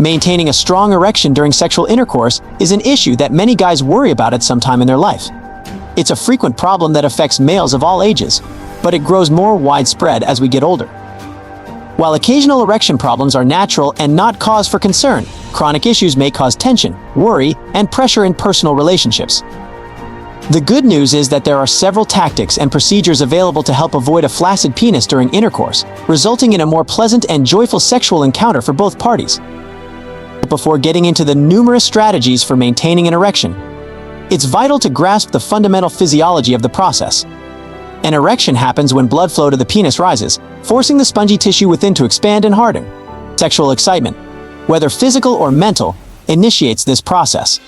Maintaining a strong erection during sexual intercourse is an issue that many guys worry about at some time in their life. It's a frequent problem that affects males of all ages, but it grows more widespread as we get older. While occasional erection problems are natural and not cause for concern, chronic issues may cause tension, worry, and pressure in personal relationships. The good news is that there are several tactics and procedures available to help avoid a flaccid penis during intercourse, resulting in a more pleasant and joyful sexual encounter for both parties. Before getting into the numerous strategies for maintaining an erection, it's vital to grasp the fundamental physiology of the process. An erection happens when blood flow to the penis rises, forcing the spongy tissue within to expand and harden. Sexual excitement, whether physical or mental, initiates this process.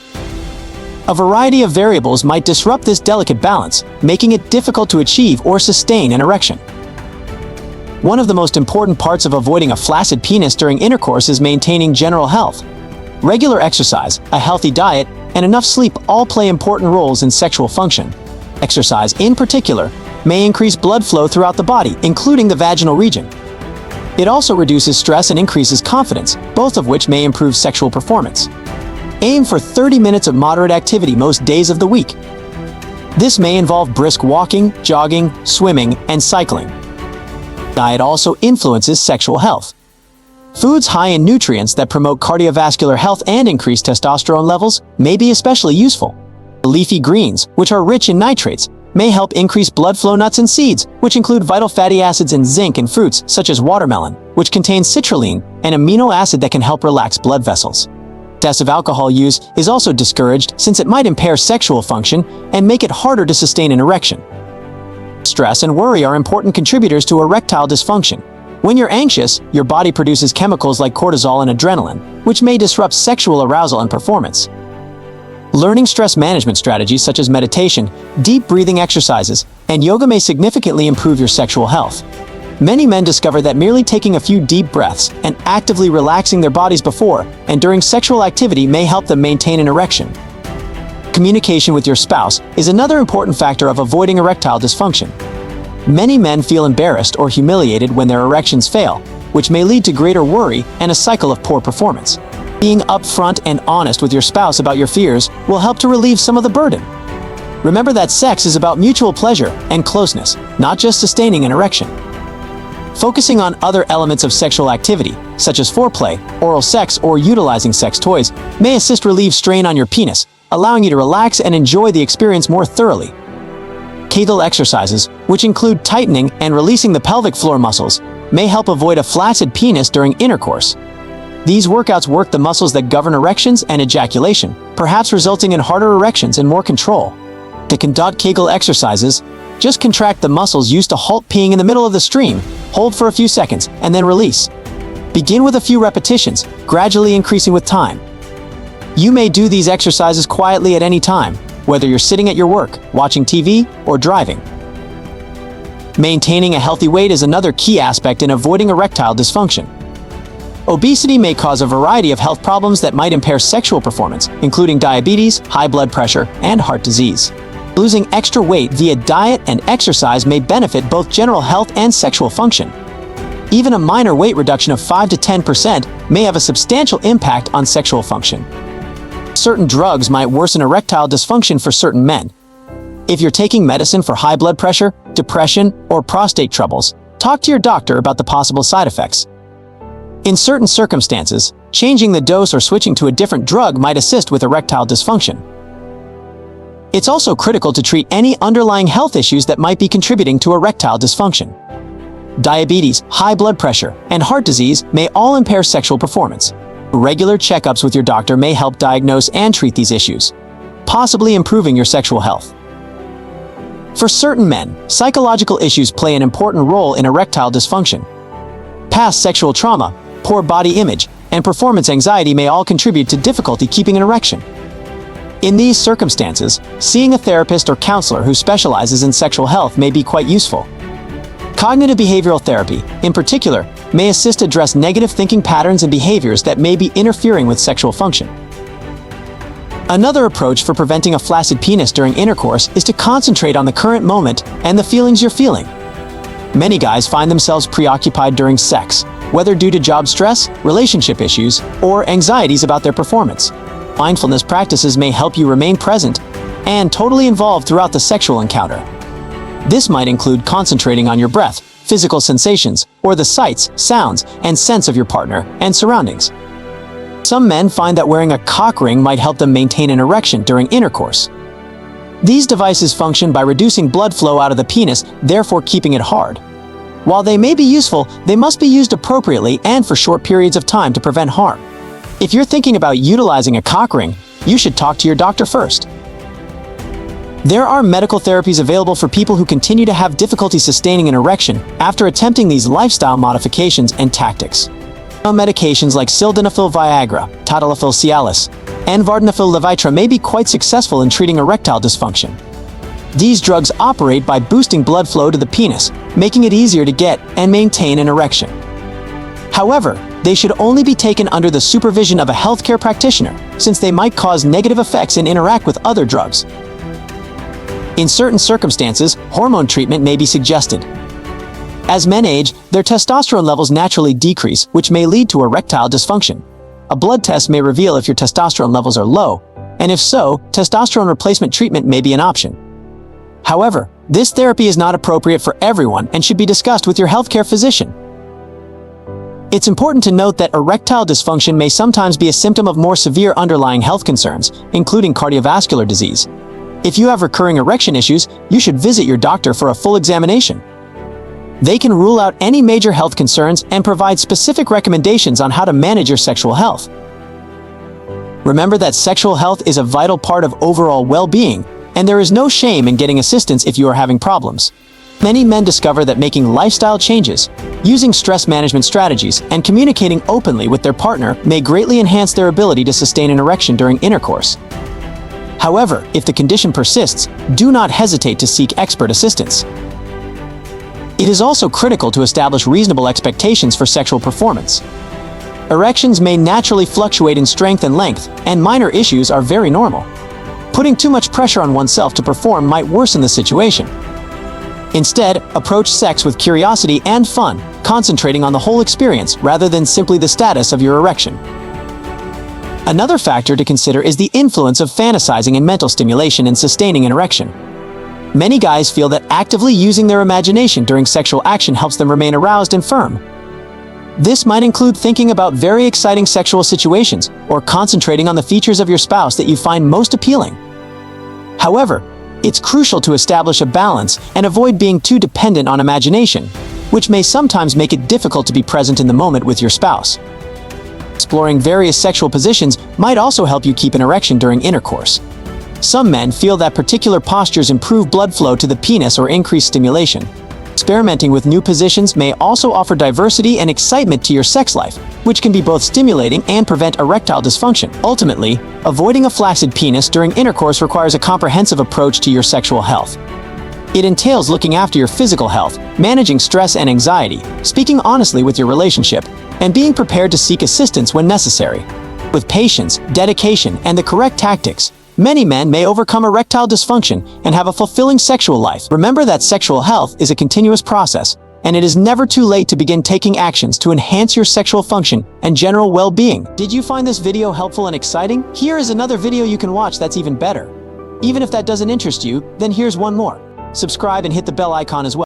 A variety of variables might disrupt this delicate balance, making it difficult to achieve or sustain an erection. One of the most important parts of avoiding a flaccid penis during intercourse is maintaining general health. Regular exercise, a healthy diet, and enough sleep all play important roles in sexual function. Exercise, in particular, may increase blood flow throughout the body, including the vaginal region. It also reduces stress and increases confidence, both of which may improve sexual performance. Aim for 30 minutes of moderate activity most days of the week. This may involve brisk walking, jogging, swimming, and cycling. Diet also influences sexual health. Foods high in nutrients that promote cardiovascular health and increase testosterone levels may be especially useful. Leafy greens, which are rich in nitrates, may help increase blood flow. Nuts and seeds, which include vital fatty acids and zinc, in fruits such as watermelon, which contains citrulline, an amino acid that can help relax blood vessels. Excessive alcohol use is also discouraged since it might impair sexual function and make it harder to sustain an erection. Stress and worry are important contributors to erectile dysfunction. When you're anxious, your body produces chemicals like cortisol and adrenaline, which may disrupt sexual arousal and performance. Learning stress management strategies such as meditation, deep breathing exercises, and yoga may significantly improve your sexual health. Many men discover that merely taking a few deep breaths and actively relaxing their bodies before and during sexual activity may help them maintain an erection. Communication with your spouse is another important factor of avoiding erectile dysfunction. Many men feel embarrassed or humiliated when their erections fail, which may lead to greater worry and a cycle of poor performance. Being upfront and honest with your spouse about your fears will help to relieve some of the burden. Remember that sex is about mutual pleasure and closeness, not just sustaining an erection. Focusing on other elements of sexual activity, such as foreplay, oral sex, or utilizing sex toys, may assist relieve strain on your penis, allowing you to relax and enjoy the experience more thoroughly. Kegel exercises, which include tightening and releasing the pelvic floor muscles, may help avoid a flaccid penis during intercourse. These workouts work the muscles that govern erections and ejaculation, perhaps resulting in harder erections and more control. To conduct Kegel exercises, just contract the muscles used to halt peeing in the middle of the stream, hold for a few seconds, and then release. Begin with a few repetitions, gradually increasing with time. You may do these exercises quietly at any time, whether you're sitting at your work, watching TV, or driving. Maintaining a healthy weight is another key aspect in avoiding erectile dysfunction. Obesity may cause a variety of health problems that might impair sexual performance, including diabetes, high blood pressure, and heart disease. Losing extra weight via diet and exercise may benefit both general health and sexual function. Even a minor weight reduction of 5 to 10% may have a substantial impact on sexual function. Certain drugs might worsen erectile dysfunction for certain men. If you're taking medicine for high blood pressure, depression, or prostate troubles, talk to your doctor about the possible side effects. In certain circumstances, changing the dose or switching to a different drug might assist with erectile dysfunction. It's also critical to treat any underlying health issues that might be contributing to erectile dysfunction. Diabetes, high blood pressure, and heart disease may all impair sexual performance. Regular checkups with your doctor may help diagnose and treat these issues, possibly improving your sexual health. For certain men, psychological issues play an important role in erectile dysfunction. Past sexual trauma, poor body image, and performance anxiety may all contribute to difficulty keeping an erection. In these circumstances, seeing a therapist or counselor who specializes in sexual health may be quite useful. Cognitive behavioral therapy, in particular, may assist address negative thinking patterns and behaviors that may be interfering with sexual function. Another approach for preventing a flaccid penis during intercourse is to concentrate on the current moment and the feelings you're feeling. Many guys find themselves preoccupied during sex, whether due to job stress, relationship issues, or anxieties about their performance. Mindfulness practices may help you remain present and totally involved throughout the sexual encounter. This might include concentrating on your breath, physical sensations, or the sights, sounds, and scents of your partner and surroundings. Some men find that wearing a cock ring might help them maintain an erection during intercourse. These devices function by reducing blood flow out of the penis, therefore keeping it hard. While they may be useful, they must be used appropriately and for short periods of time to prevent harm. If you're thinking about utilizing a cock ring, you should talk to your doctor first. There are medical therapies available for people who continue to have difficulty sustaining an erection after attempting these lifestyle modifications and tactics. Some medications like sildenafil Viagra, tadalafil Cialis, and vardenafil Levitra may be quite successful in treating erectile dysfunction. These drugs operate by boosting blood flow to the penis, making it easier to get and maintain an erection. However, they should only be taken under the supervision of a healthcare practitioner, since they might cause negative effects and interact with other drugs. In certain circumstances, hormone treatment may be suggested. As men age, their testosterone levels naturally decrease, which may lead to erectile dysfunction. A blood test may reveal if your testosterone levels are low, and if so, testosterone replacement treatment may be an option. However, this therapy is not appropriate for everyone and should be discussed with your healthcare physician. It's important to note that erectile dysfunction may sometimes be a symptom of more severe underlying health concerns, including cardiovascular disease. If you have recurring erection issues, you should visit your doctor for a full examination. They can rule out any major health concerns and provide specific recommendations on how to manage your sexual health. Remember that sexual health is a vital part of overall well-being, and there is no shame in getting assistance if you are having problems. Many men discover that making lifestyle changes, using stress management strategies, and communicating openly with their partner may greatly enhance their ability to sustain an erection during intercourse. However, if the condition persists, do not hesitate to seek expert assistance. It is also critical to establish reasonable expectations for sexual performance. Erections may naturally fluctuate in strength and length, and minor issues are very normal. Putting too much pressure on oneself to perform might worsen the situation. Instead, approach sex with curiosity and fun, concentrating on the whole experience rather than simply the status of your erection. Another factor to consider is the influence of fantasizing and mental stimulation in sustaining an erection. Many guys feel that actively using their imagination during sexual action helps them remain aroused and firm. This might include thinking about very exciting sexual situations or concentrating on the features of your spouse that you find most appealing. However, it's crucial to establish a balance and avoid being too dependent on imagination, which may sometimes make it difficult to be present in the moment with your spouse. Exploring various sexual positions might also help you keep an erection during intercourse. Some men feel that particular postures improve blood flow to the penis or increase stimulation. Experimenting with new positions may also offer diversity and excitement to your sex life, which can be both stimulating and prevent erectile dysfunction. Ultimately, avoiding a flaccid penis during intercourse requires a comprehensive approach to your sexual health. It entails looking after your physical health, managing stress and anxiety, speaking honestly with your relationship, and being prepared to seek assistance when necessary. With patience, dedication, and the correct tactics, many men may overcome erectile dysfunction and have a fulfilling sexual life. Remember that sexual health is a continuous process, and it is never too late to begin taking actions to enhance your sexual function and general well-being. Did you find this video helpful and exciting? Here is another video you can watch that's even better. Even if that doesn't interest you, then here's one more. Subscribe and hit the bell icon as well.